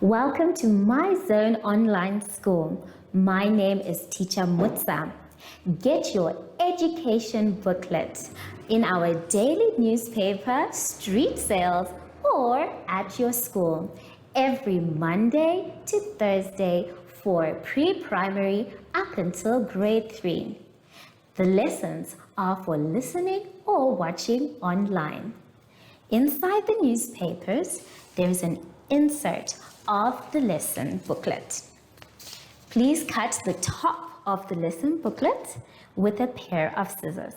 Welcome to My Zone Online School. My name is Teacher Mutsa. Get your education booklet in our daily newspaper, street sales, or at your school every Monday to Thursday for pre-primary up until grade 3. The lessons are for listening or watching online. Inside the newspapers, there is an insert of the lesson booklet. Please cut the top of the lesson booklet with a pair of scissors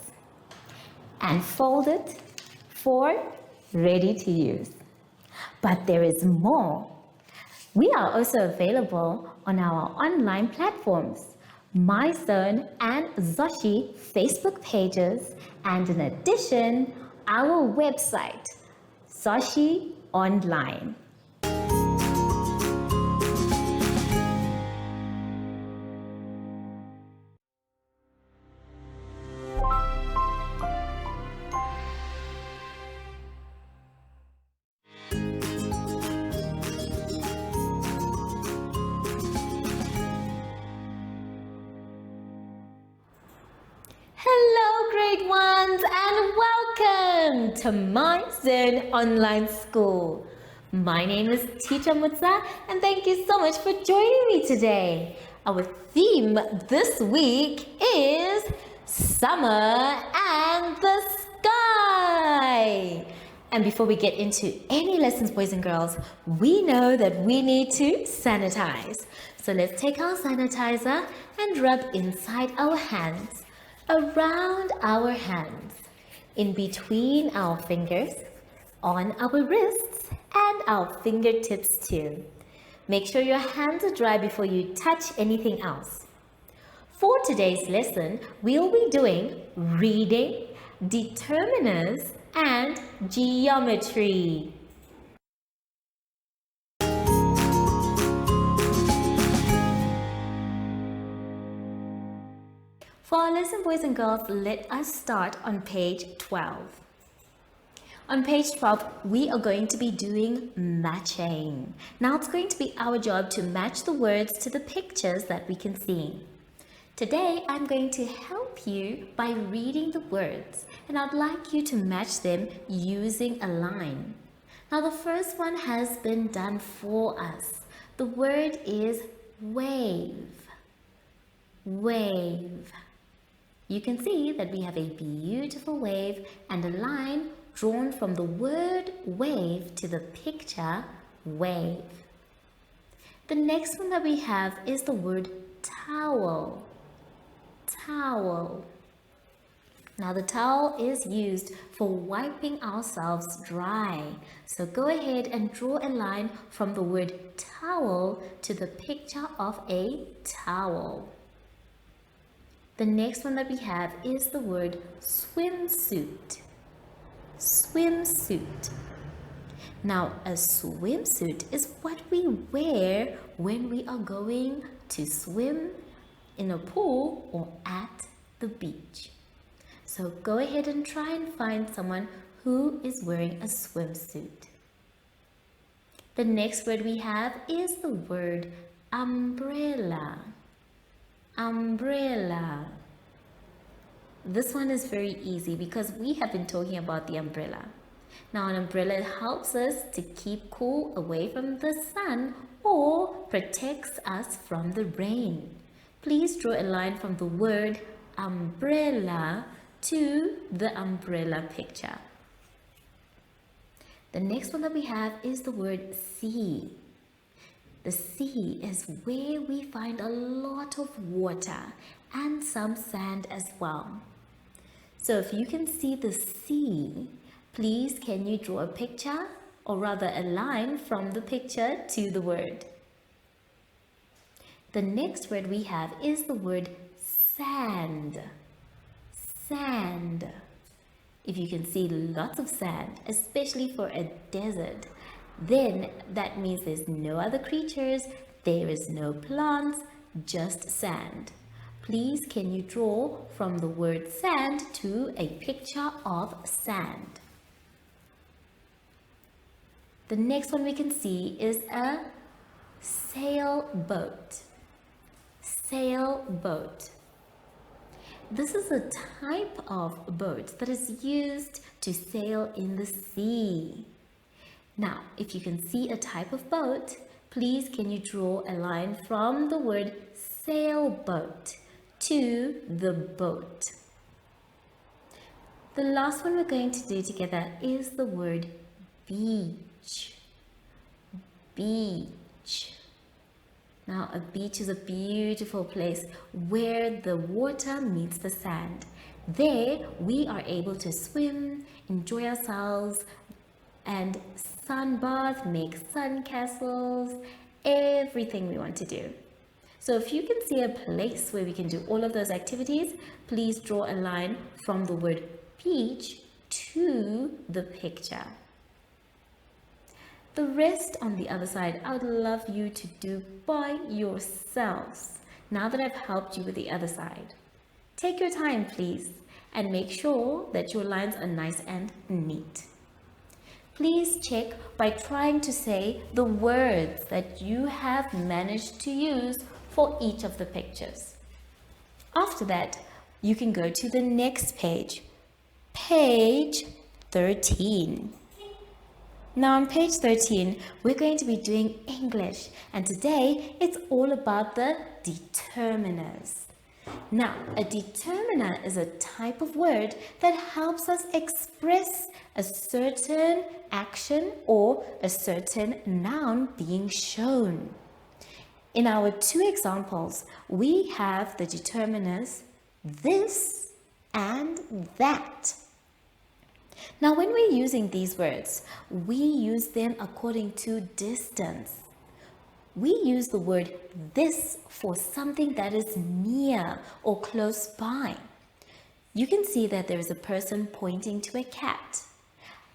and fold it for ready to use. But there is more. We are also available on our online platforms, MyZone and Zoshi Facebook pages, and in addition, our website, Zoshi Online. Hello, grade ones, and welcome to My Zone Online School. My name is Teacher Mutsa, and thank you so much for joining me today. Our theme this week is Summer and the Sky. And before we get into any lessons, boys and girls, we know that we need to sanitize. So let's take our sanitizer and rub inside our hands, around our hands, in between our fingers, on our wrists, and our fingertips too. Make sure your hands are dry before you touch anything else. For today's lesson, we'll be doing reading, determiners, and geometry. For our lesson, boys and girls, let us start on page 12. On page 12, we are going to be doing matching. Now it's going to be our job to match the words to the pictures that we can see. Today, I'm going to help you by reading the words, and I'd like you to match them using a line. Now, the first one has been done for us. The word is wave. Wave. You can see that we have a beautiful wave and a line drawn from the word wave to the picture wave. The next one that we have is the word towel. Towel. Now the towel is used for wiping ourselves dry. So go ahead and draw a line from the word towel to the picture of a towel. The next one that we have is the word swimsuit. Swimsuit. Now, a swimsuit is what we wear when we are going to swim in a pool or at the beach. So go ahead and try and find someone who is wearing a swimsuit. The next word we have is the word umbrella. Umbrella. This one is very easy because we have been talking about the umbrella. Now an umbrella helps us to keep cool away from the sun or protects us from the rain. Please draw a line from the word umbrella to the umbrella picture. The next one that we have is the word sea. The sea is where we find a lot of water and some sand as well. So if you can see the sea, please can you draw a picture or rather a line from the picture to the word. The next word we have is the word sand. Sand. If you can see lots of sand, especially for a desert, then that means there's no other creatures, there is no plants, just sand. Please can you draw from the word sand to a picture of sand. The next one we can see is a Sailboat. Sailboat. This is a type of boat that is used to sail in the sea. Now, if you can see a type of boat, please can you draw a line from the word sailboat to the boat. The last one we're going to do together is the word beach. Beach. Now, a beach is a beautiful place where the water meets the sand. There, we are able to swim, enjoy ourselves, and sunbath, make sun castles, everything we want to do. So if you can see a place where we can do all of those activities, please draw a line from the word beach to the picture. The rest on the other side, I would love you to do by yourselves. Now that I've helped you with the other side, take your time, please, and make sure that your lines are nice and neat. Please check by trying to say the words that you have managed to use for each of the pictures. After that, you can go to the next page, page 13. Now on page 13, we're going to be doing English, and today it's all about the determiners. Now, a determiner is a type of word that helps us express a certain action or a certain noun being shown. In our two examples, we have the determiners this and that. Now, when we're using these words, we use them according to distance. We use the word this for something that is near or close by. You can see that there is a person pointing to a cat.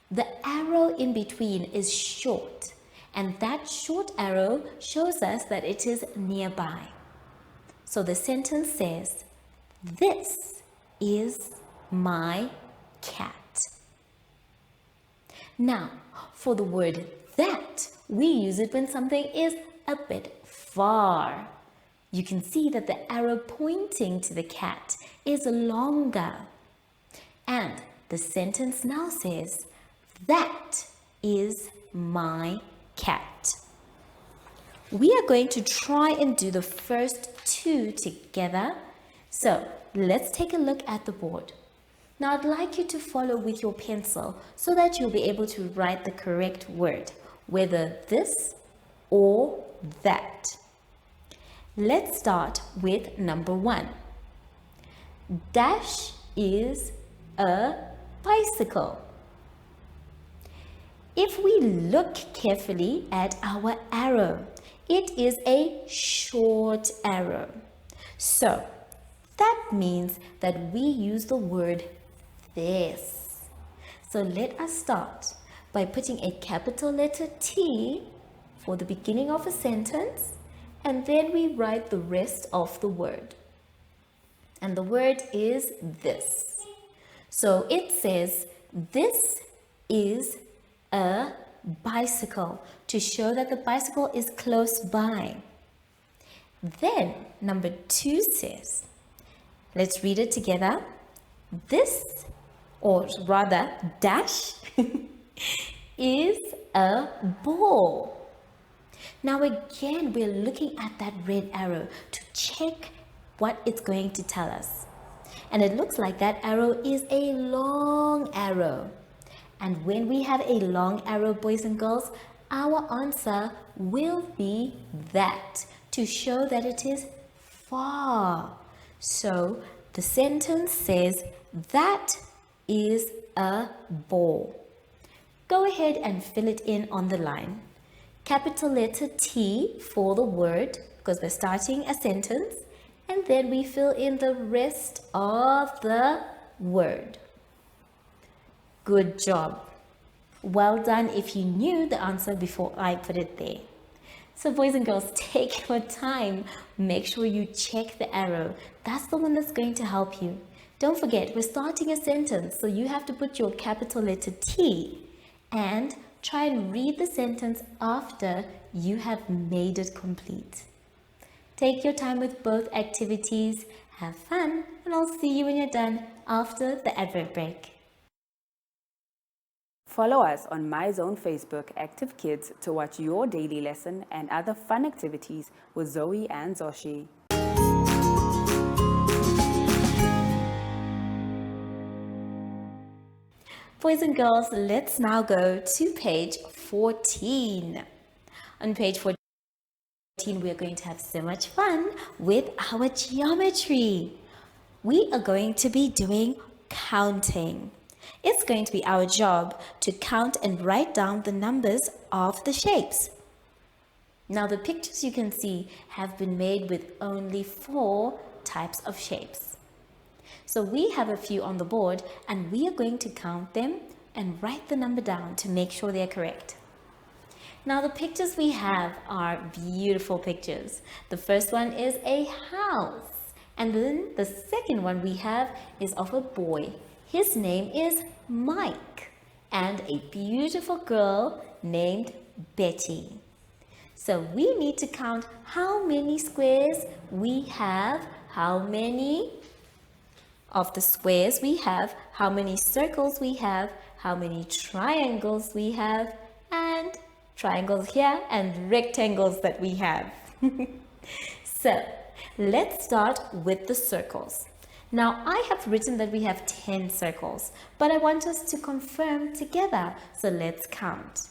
The arrow in between is short, and that short arrow shows us that it is nearby. So the sentence says, "This is my cat." Now, for the word that, we use it when something is a bit far. You can see that the arrow pointing to the cat is longer. And the sentence now says, "That is my cat." We are going to try and do the first two together. So let's take a look at the board. Now I'd like you to follow with your pencil so that you'll be able to write the correct word, whether this or that. Let's start with number 1. Dash is a bicycle. If we look carefully at our arrow, it is a short arrow. So that means that we use the word this. So let us start by putting a capital letter T for the beginning of a sentence, and then we write the rest of the word. And the word is this. So it says, "This is a bicycle," to show that the bicycle is close by. Then number 2 says, let's read it together. "This," or rather dash, "is a ball." Now again, we're looking at that red arrow to check what it's going to tell us. And it looks like that arrow is a long arrow. And when we have a long arrow, boys and girls, our answer will be that, to show that it is far. So the sentence says, "That is a ball." Go ahead and fill it in on the line. Capital letter T for the word, because we're starting a sentence, and then we fill in the rest of the word. Good job. Well done if you knew the answer before I put it there. So boys and girls, take your time. Make sure you check the arrow. That's the one that's going to help you. Don't forget, we're starting a sentence, so you have to put your capital letter T and try and read the sentence after you have made it complete. Take your time with both activities, have fun, and I'll see you when you're done after the advert break. Follow us on MyZone Facebook Active Kids to watch your daily lesson and other fun activities with Zoe and Zoshi. Boys and girls, let's now go to page 14. On page 14, we're going to have so much fun with our geometry. We are going to be doing counting. It's going to be our job to count and write down the numbers of the shapes. Now the pictures you can see have been made with only 4 types of shapes. So we have a few on the board and we are going to count them and write the number down to make sure they're correct. Now the pictures we have are beautiful pictures. The first one is a house, and then the second one we have is of a boy. His name is Mike, and a beautiful girl named Betty. So we need to count how many squares we have, how many of the squares we have, how many circles we have, how many triangles we have, and triangles here and rectangles that we have. So let's start with the circles. Now I have written that we have 10 circles, but I want us to confirm together. So let's count.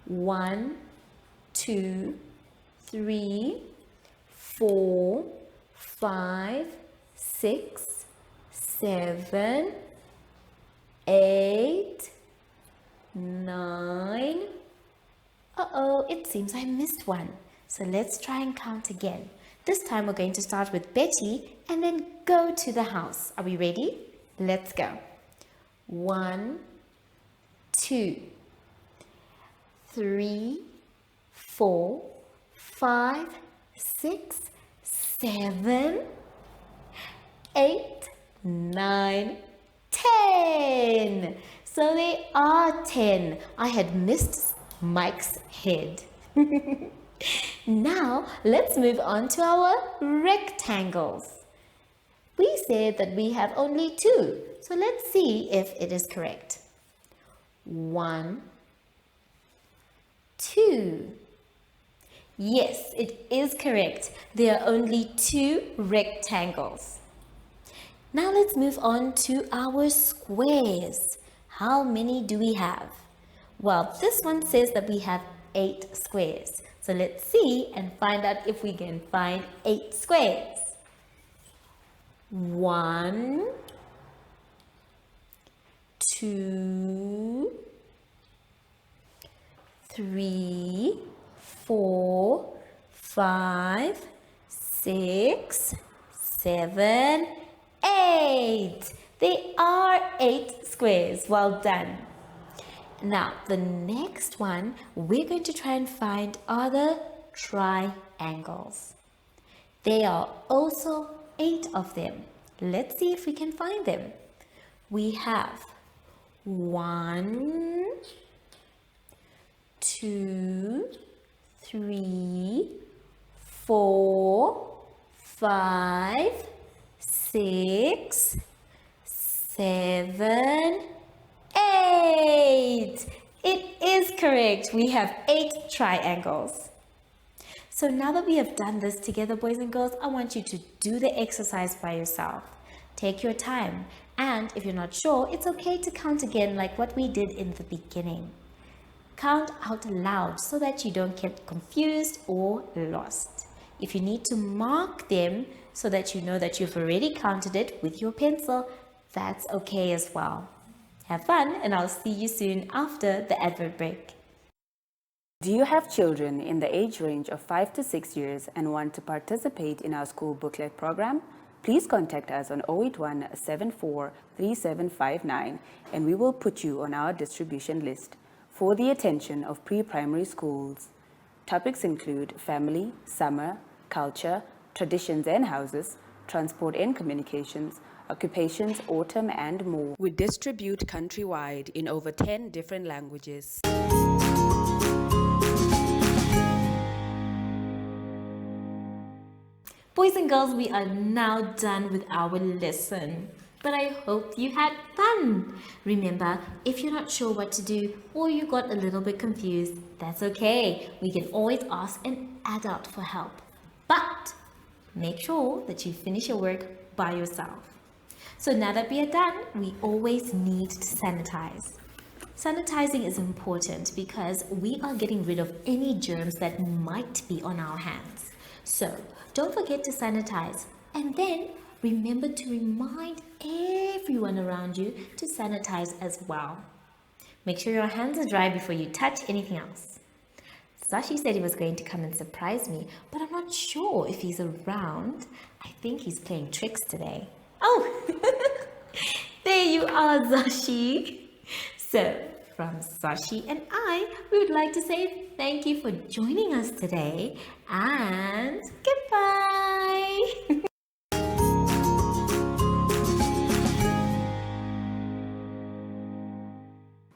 1, 2, 3, 4, 5, 6, 7, 8, 9. Uh-oh, it seems I missed one. So let's try and count again. This time we're going to start with Betty and then go to the house. Are we ready? Let's go. 1, 2, 3, 4, 5, 6, 7, 8, 9, 10. So they are 10. I had missed Mike's head. Now let's move on to our rectangles. We said that we have only 2. So let's see if it is correct. 1, 2. Yes, it is correct. There are only 2 rectangles. Now let's move on to our squares. How many do we have? Well, this one says that we have 8 squares. So let's see and find out if we can find 8 squares. 1, 2, 3, 4, 5, 6, 7, 8. They are 8 squares. Well done. Now, the next one we're going to try and find are the triangles. There are also 8 of them. Let's see if we can find them. We have 1, 2, 3, 4, 5, 6, 7, 8. It is correct. We have 8 triangles. So now that we have done this together, boys and girls, I want you to do the exercise by yourself. Take your time. And if you're not sure, it's okay to count again like what we did in the beginning. Count out loud so that you don't get confused or lost. If you need to mark them so that you know that you've already counted it with your pencil, that's okay as well. Have fun, and I'll see you soon after the advert break. Do you have children in the age range of 5 to 6 years and want to participate in our school booklet program? Please contact us on 081 74 3759 and we will put you on our distribution list for the attention of pre-primary schools. Topics include family, summer, culture, traditions and houses, transport and communications, occupations, autumn, and more. We distribute countrywide in over 10 different languages. Boys and girls, we are now done with our lesson. But I hope you had fun. Remember, if you're not sure what to do or you got a little bit confused, that's okay. We can always ask an adult for help. But make sure that you finish your work by yourself. So now that we are done, we always need to sanitize. Sanitizing is important because we are getting rid of any germs that might be on our hands. So don't forget to sanitize, and then remember to remind everyone around you to sanitize as well. Make sure your hands are dry before you touch anything else. Sashi said he was going to come and surprise me, but I'm not sure if he's around. I think he's playing tricks today. Oh, there you are, Sashi. So, from Sashi and I, we would like to say thank you for joining us today and goodbye.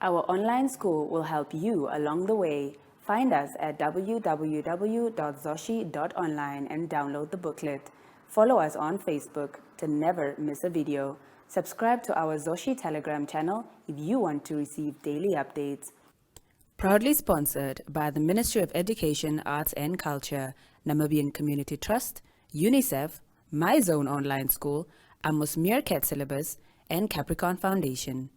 Our online school will help you along the way. Find us at www.zoshi.online and download the booklet. Follow us on Facebook to never miss a video. Subscribe to our Zoshi Telegram channel if you want to receive daily updates. Proudly sponsored by the Ministry of Education, Arts and Culture, Namibian Community Trust, UNICEF, My Zone Online School, Amos Meerkat Syllabus, and Capricorn Foundation.